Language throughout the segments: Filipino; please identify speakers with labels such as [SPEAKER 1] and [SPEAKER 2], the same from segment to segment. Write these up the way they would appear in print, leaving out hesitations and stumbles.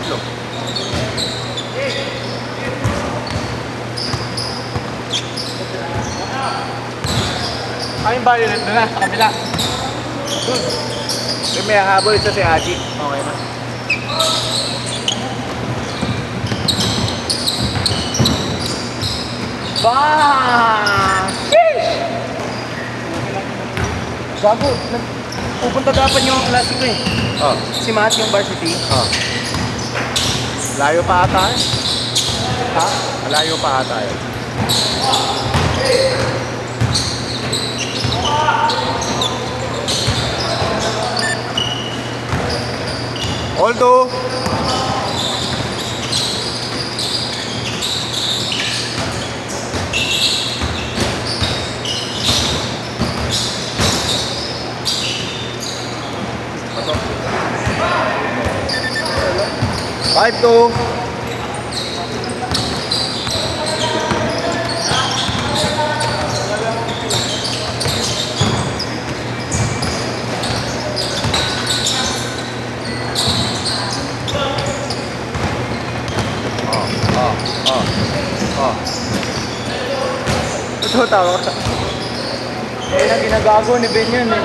[SPEAKER 1] Tatlo.
[SPEAKER 2] Ay, yung violet na sa kabila.
[SPEAKER 1] Yung may habol isa si Haji. Okay na.
[SPEAKER 2] Bang! Gago, pupunta dapat yung klasiko eh.
[SPEAKER 1] Oh.
[SPEAKER 2] Si Matt yung varsity.
[SPEAKER 1] Oh. Layo pa ata eh.
[SPEAKER 2] Ha?
[SPEAKER 1] Malayo pa ata eh. Although Five to ito tawag ka.
[SPEAKER 2] Eh, na ginagago ni Ben yun eh.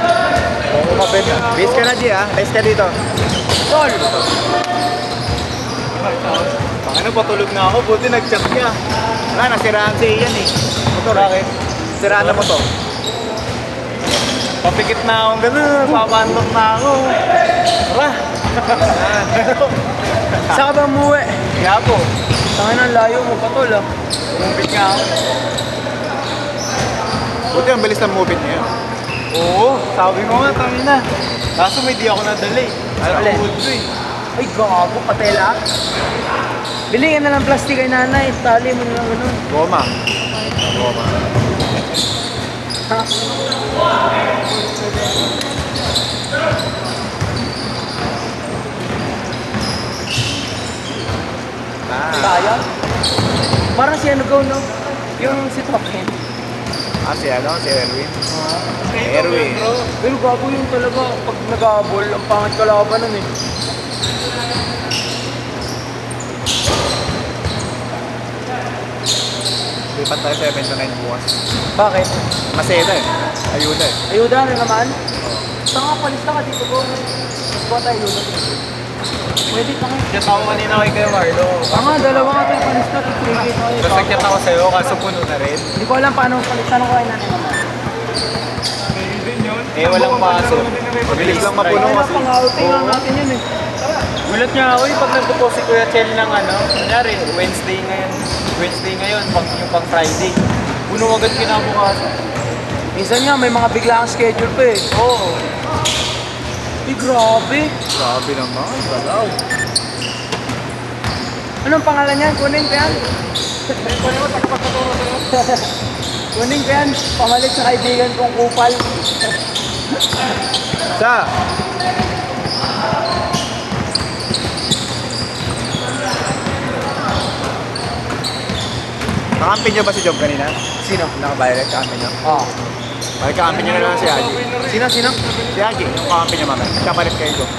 [SPEAKER 1] Oo, mabed ka. Base ka na, G, ah. Base ka dito.
[SPEAKER 2] Tol!
[SPEAKER 1] Ano, patulog na ako. Buti nag-chat ka. Wala, nasiraan si Ian eh. Motor.
[SPEAKER 2] Bakit?
[SPEAKER 1] Siraan na motor. Papikit na akong gano'n. Papantok na ako. Tara.
[SPEAKER 2] Saan ka ba umuwi?
[SPEAKER 1] Kaya po.
[SPEAKER 2] Tangin ang layo mo pa tol ah.
[SPEAKER 1] Mubit nga ako. Buti ang bilis ng mubit niya yun.
[SPEAKER 2] Oo, sabi ko nga, tangin na.
[SPEAKER 1] Kaso may di ako nadali.
[SPEAKER 2] Alin?
[SPEAKER 1] Alam ko eh.
[SPEAKER 2] Ay, gago, patela. Bili ka na ng plastic kay nanay, tali mo na lang ganun.
[SPEAKER 1] Goma. Goma.
[SPEAKER 2] Ha? Kaya? Parang si ano go, no? Yung si Token.
[SPEAKER 1] Si ano? Si Erwin. Erwin.
[SPEAKER 2] Pero gago yung talaga, pag nag-aabol, ang pangit kalaban nun eh.
[SPEAKER 1] Lipat tayo 7 to 9 bukas.
[SPEAKER 2] Bakit?
[SPEAKER 1] Maseda eh. Ayuda eh.
[SPEAKER 2] Ayuda na naman? Saan nga, palista ka dito ko. Kuha tayo ayuda. Pwede ka nga.
[SPEAKER 1] Chat ako kanina kay Kuya Marlo.
[SPEAKER 2] Nga, dalawa nga tayo palista. Titrigate tayo.
[SPEAKER 1] Basta chat ako sa'yo kaso puno na rin.
[SPEAKER 2] Hindi ko alam paano palista nung kain natin naman.
[SPEAKER 1] Eh walang paso. Mabilis lang mapuno
[SPEAKER 2] Kaya
[SPEAKER 1] kasi.
[SPEAKER 2] pang-outing lang natin yun eh.
[SPEAKER 1] Gulat nga ako yung pag nagpo-post si Kuya Chel ng ano. Kunyari, Wednesday ngayon, yung pang Friday. Puno agad kinabukasan.
[SPEAKER 2] Minsan nga, may mga biglaang schedule pa eh.
[SPEAKER 1] Oo.
[SPEAKER 2] Eh, grabe.
[SPEAKER 1] Grabe naman, galaw.
[SPEAKER 2] Anong pangalan niyan? Kunin ko yan. Kunin ko yan. Pamalit sa kaibigan kong kupal.
[SPEAKER 1] Sa? Kakampi niyo ba si Job kanina?
[SPEAKER 2] Sino?
[SPEAKER 1] Naka-violet, kakampi niyo?
[SPEAKER 2] Oo.
[SPEAKER 1] Bakit kakampi niyo na lang si Haji?
[SPEAKER 2] Sino? Sino?
[SPEAKER 1] Si Haji, yung kakampi niyo mamaya. Kapalit kayo Job.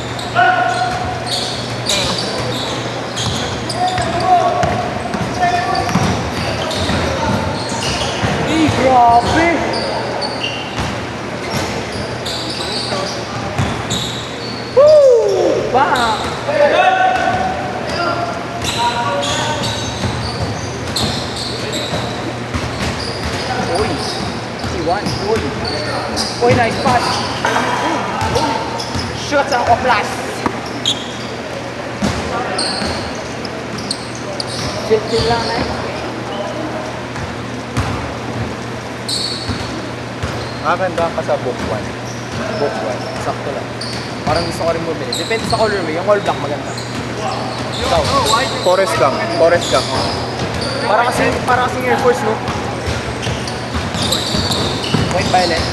[SPEAKER 2] Eh, grabe. Woo! Bang! Uy, si Juan, uy. Uy, nice pass. Uy. Shots ang oplas. Chill lang na eh.
[SPEAKER 1] Maganda ka sa book 1. Book 1. Sakto lang. Parang gusto ko rin bumili. Depende sa colorway. Yung all black maganda. Ikaw. Forest Gump. Forest Gump.
[SPEAKER 2] Para kasing Air Force, no? White violet.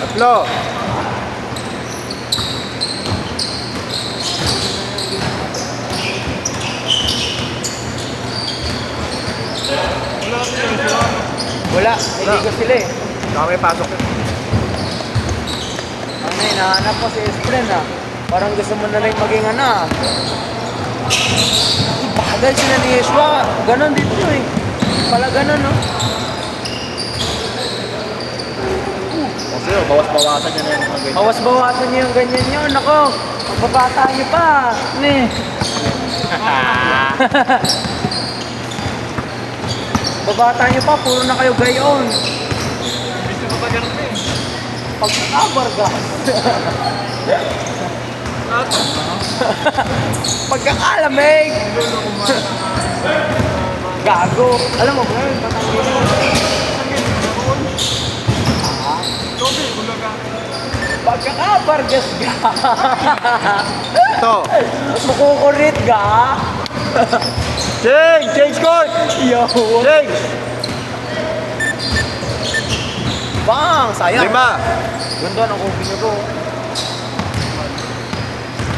[SPEAKER 1] Tatlo.
[SPEAKER 2] Wala, hindi ko sila eh.
[SPEAKER 1] Baka may pasok yun.
[SPEAKER 2] Ano eh, nahanap ko si Espren ah. Parang gusto mo na lang maging ano ah. Bagay sila ni Yeshua. Ganon dito eh. Pala ganon no.
[SPEAKER 1] Kasi bawas-bawasan niya na yan mga ganyan.
[SPEAKER 2] Bawas-bawasan niyo yung ganyan yun. Ako, magbabata niyo pa. Ne. Babata niyo pa, puro na kayo gayon.
[SPEAKER 1] Gusto mo ba ganun eh?
[SPEAKER 2] Pagkakabarga. Pagkakalamig. Gago. Alam mo ba yun? Pagkakabargas ga.
[SPEAKER 1] Ito.
[SPEAKER 2] Makukurit ga.
[SPEAKER 1] Change! Change court!
[SPEAKER 2] Yo.
[SPEAKER 1] Change!
[SPEAKER 2] Bang! Sayang.
[SPEAKER 1] 5.
[SPEAKER 2] Ganda ng coffee nyo bro.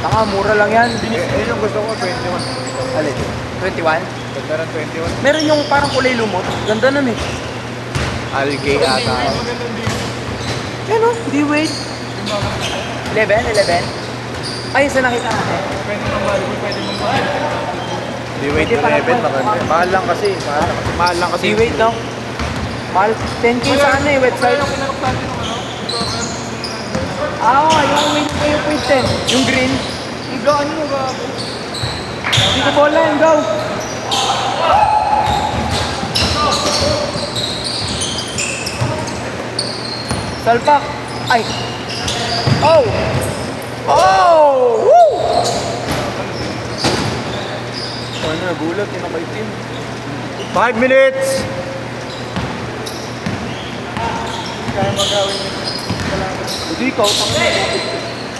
[SPEAKER 2] Taka, mura lang yan.
[SPEAKER 1] Yun yung gusto ko, 21.
[SPEAKER 2] Alin? 21?
[SPEAKER 1] Ganda ng 21.
[SPEAKER 2] Meron yung parang kulay lumot. Ganda nun eh.
[SPEAKER 1] Algae ata.
[SPEAKER 2] Yan o, di wait. 11? Ay, sa nakita natin.
[SPEAKER 1] Di wait
[SPEAKER 2] Pwede
[SPEAKER 1] to
[SPEAKER 2] pa
[SPEAKER 1] 11,
[SPEAKER 2] lang.
[SPEAKER 1] maganda. Mahal lang kasi. Mahal lang kasi.
[SPEAKER 2] Di wait no? Mahal. 10K sa ano eh, website. Ah, yung wait ko yung point 10. Yung green. Igaan mo ba? Hindi ko bola yun, go. Salpak. Ay. Oh! Oh! Woo! Ano, nagulat yung nakaitim.
[SPEAKER 1] 5 minutes!
[SPEAKER 2] Kaya magawin yun. Hindi ikaw, tangin.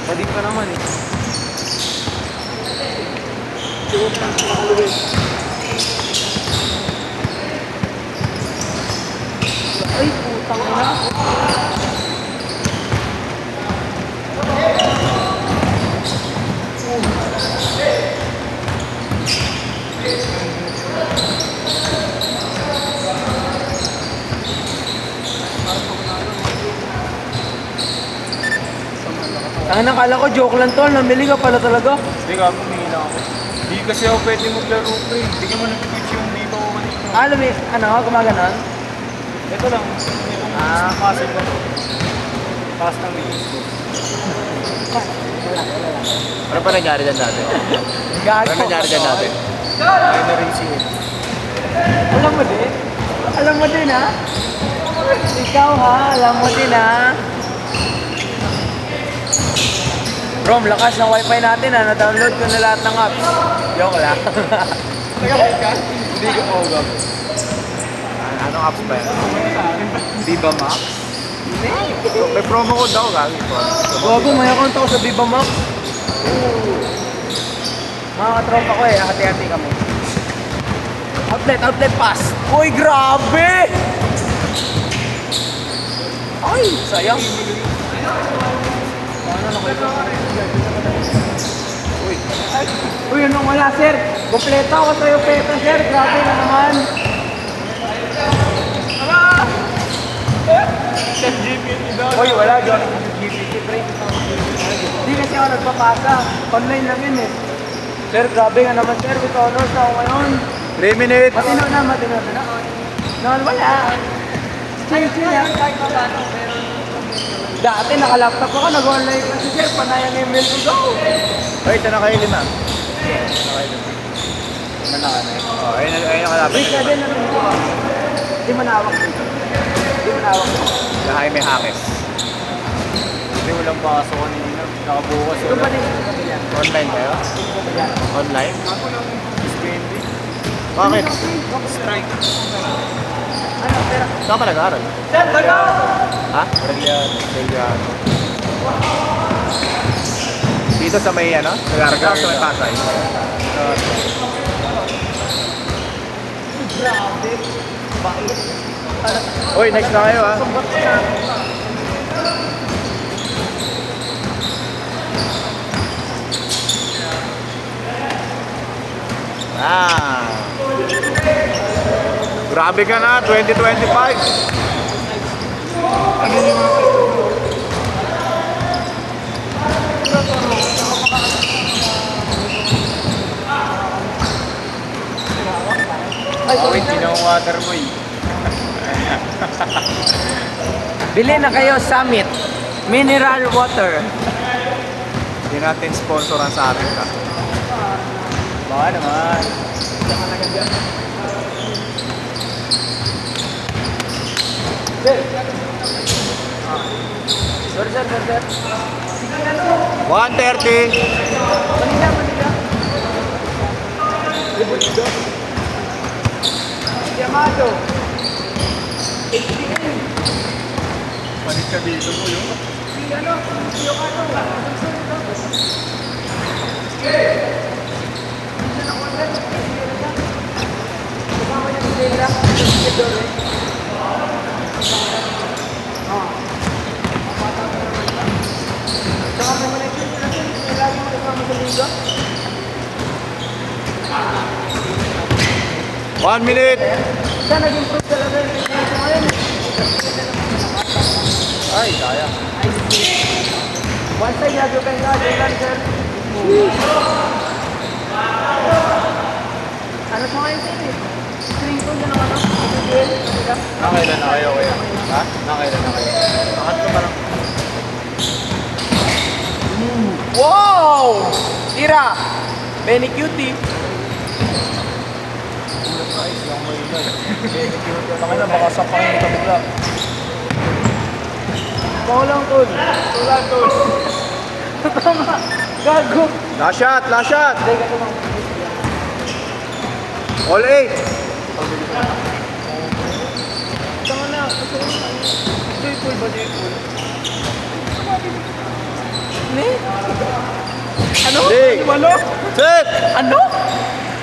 [SPEAKER 2] Bading ka naman eh. Ay, putang ina. Ang nakala ko joke lang tol, namili ka pala talaga.
[SPEAKER 1] Hindi ka, pumila ako. Hindi kasi ako pwede maglaro ko eh. Hindi ka mo nag-twitch yung di pa ako kanina.
[SPEAKER 2] Alam mo, ano, gumaganon?
[SPEAKER 1] Ito lang.
[SPEAKER 2] Ah.
[SPEAKER 1] Pasok ko. Pass ng minis ko. Ano pa nangyari dyan dati?
[SPEAKER 2] Gago.
[SPEAKER 1] Ano nangyari dyan dati? Ay na rin siya.
[SPEAKER 2] Alam mo din? Alam mo din ha? Ikaw ha, alam mo din ha? Bro, lakas ng wifi natin ha. Na-download ko na lahat ng apps. Joke lang.
[SPEAKER 1] Nag-upload ka? Hindi ko po gab. Anong apps ba yan? Viva Max? May promo code daw gagi po.
[SPEAKER 2] Gago, may account ako sa Viva Max. Mga katropa ko eh, hati-hati kami. Outlet pass. Uy, grabe! Ay, sayang. Ano na kayo?
[SPEAKER 1] Uy.
[SPEAKER 2] Uy, anong wala, sir? Kompleto ako sa'yo, peta, sir. Grabe na naman. Uy, wala. Diyan ako GPT, pre. Hindi kasi ako nagpapasa. Online lang yun eh. Sir, grabe nga naman, sir. With honors ako ngayon.
[SPEAKER 1] 3 minutes!
[SPEAKER 2] Matino na. Noon, wala. Chill yan. Kahit pa paano, pero... Dati naka-laptop ako, nag-online kasi sir, panayang email ko go.
[SPEAKER 1] Ay, ito na kayo 5. Ano na ka na Oh, ayun yung kalapit.
[SPEAKER 2] Wait, sabi na rin ko. Di manawak dito. Di manawak dito.
[SPEAKER 1] Lahay may hakes. Hindi walang pasok kanina. Nakabukas
[SPEAKER 2] Ito pa din sa kabila.
[SPEAKER 1] Online kayo?
[SPEAKER 2] Yan.
[SPEAKER 1] Online? Bakit?
[SPEAKER 2] Strike. Ano, pera?
[SPEAKER 1] Saan ka nag-aaral?
[SPEAKER 2] Sir, bago!
[SPEAKER 1] Ha? Australiano. Dito sa may ano? Nag-aaral ka sa may Pasay?
[SPEAKER 2] Grabe. Bakit?
[SPEAKER 1] Uy, next na kayo ha.
[SPEAKER 2] Sumbat ko na.
[SPEAKER 1] Ah. Grabe ka na, 2025. Oh, wait, ginawang water boy.
[SPEAKER 2] Bili na kayo Summit. Mineral water.
[SPEAKER 1] Hindi natin sponsoran sa atin ka. Baka naman.
[SPEAKER 2] Sir. Sir.
[SPEAKER 1] 130.
[SPEAKER 2] Manila. Yamado.
[SPEAKER 1] Panik ka dito mo yun. One minute.
[SPEAKER 2] Siya nag-improve talaga yung ito ngayon.
[SPEAKER 1] Ay, kaya.
[SPEAKER 2] Once I have kayo nga, Jaylan, sir. Ano sa ngayon, sir? String ko dyan ang ano?
[SPEAKER 1] Nakailan na kayo kaya? Ha? Nakailan na kayo? Nakat ko parang.
[SPEAKER 2] Wow! Tira! Benny Cutie.
[SPEAKER 1] Ayos lang mo yun. Takay na, baka sapakin ito bigla.
[SPEAKER 2] Paulang tol. Tama. Gago.
[SPEAKER 1] Last shot, last shot.
[SPEAKER 2] Hindi, gato lang.
[SPEAKER 1] All 8.
[SPEAKER 2] Tama na. Joyful ba, joyful? Ne? Ano?
[SPEAKER 1] Dig.
[SPEAKER 2] Walo?
[SPEAKER 1] Set.
[SPEAKER 2] Ano?